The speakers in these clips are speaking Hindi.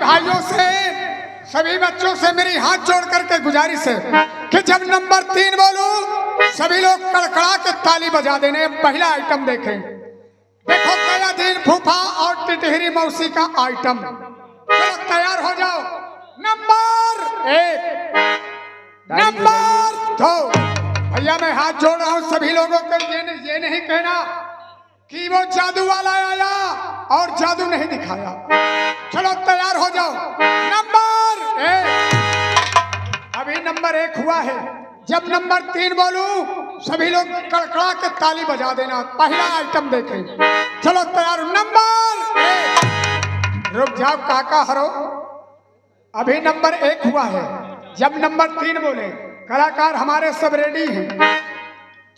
भाइयों से सभी बच्चों से मेरी हाथ जोड़ करके गुजारिश है कि जब नंबर 3 बोलूं सभी लोग कड़कड़ा के ताली बजा देने। पहला आइटम देखें, देखो कयादीन फूफा और टिटहरी मौसी का आइटम। चलो तैयार हो जाओ। Number 1, number 2। भैया मैं हाथ जोड़ रहा हूं सभी लोगों को, ये नहीं कहना कि वो जादू वाला आया और जादू नहीं दिखाया। चलो तैयार हो जाओ। नंबर 1, अभी नंबर 1 हुआ है। जब नंबर 3 बोलूं सभी लोग कड़कड़ा के ताली बजा देना। पहला आइटम देखें। चलो तैयार। नंबर 1, रुक जाओ काका हरो। अभी नंबर 1 हुआ है। जब नंबर 3 बोले कलाकार हमारे सब रेडी हैं।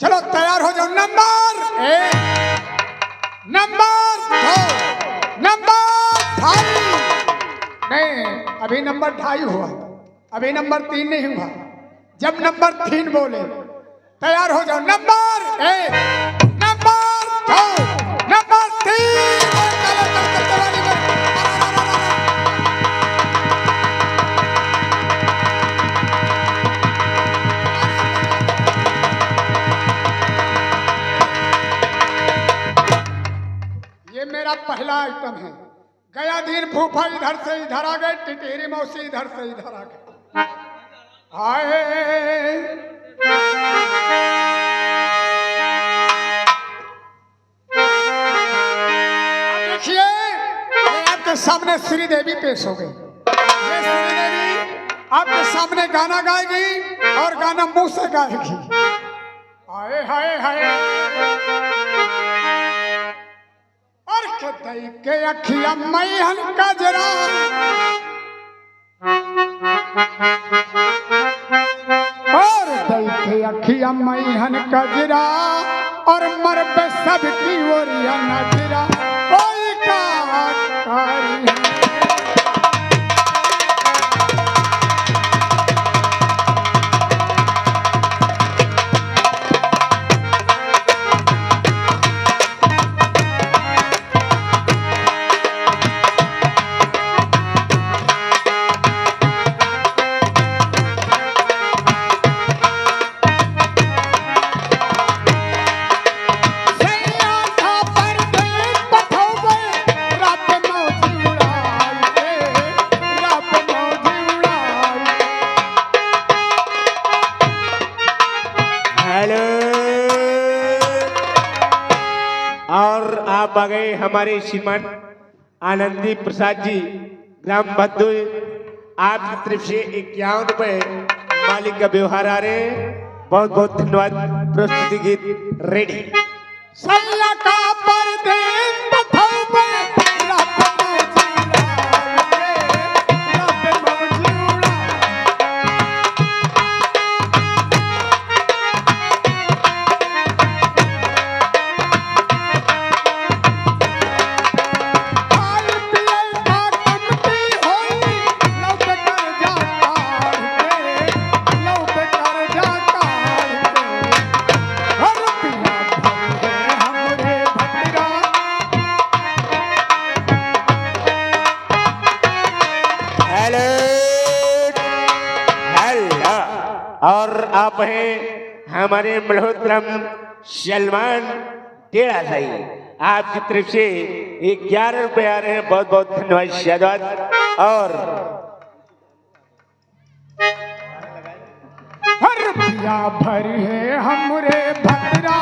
चलो तैयार हो जाओ। Number 1, number 2, number 2.5। नहीं, अभी नंबर 2.5 हुआ, अभी नंबर 3 नहीं हुआ। जब नंबर 3 बोले तैयार हो जाओ। Number 1, number 2, number 3। ये मेरा पहला आइटम है। कयादीन फूफा इधर से इधर आ गए, टिटहरी मौसी इधर से इधर आ गए। आए देखिए, आपके सामने श्रीदेवी पेश हो गई। ये श्रीदेवी आपके सामने गाना गाएगी और गाना मुंह से गाएगी। हाय हाय हाय दई के अखिया मैहन कजरा, और दई के अखिया मैहन कजरा, और मर पे सबकी ओरिया नजरा। कोई का कारी है आप आ गए हमारे श्रीमान आनंदी प्रसाद जी ग्राम भदोई। आपकी तरफ से 51 रुपए मालिक का व्यवहार आ रहे हैं। बहुत बहुत धन्यवाद। प्रस्तुति गीत रेडी। और आप हैं हमारे मल्होत्रम सलमान टेढ़ा साई। आपकी तरफ से 11 रुपए आ रहे हैं। बहुत बहुत धन्यवाद शादाब। और रुपया भर है हमरे भद्रा।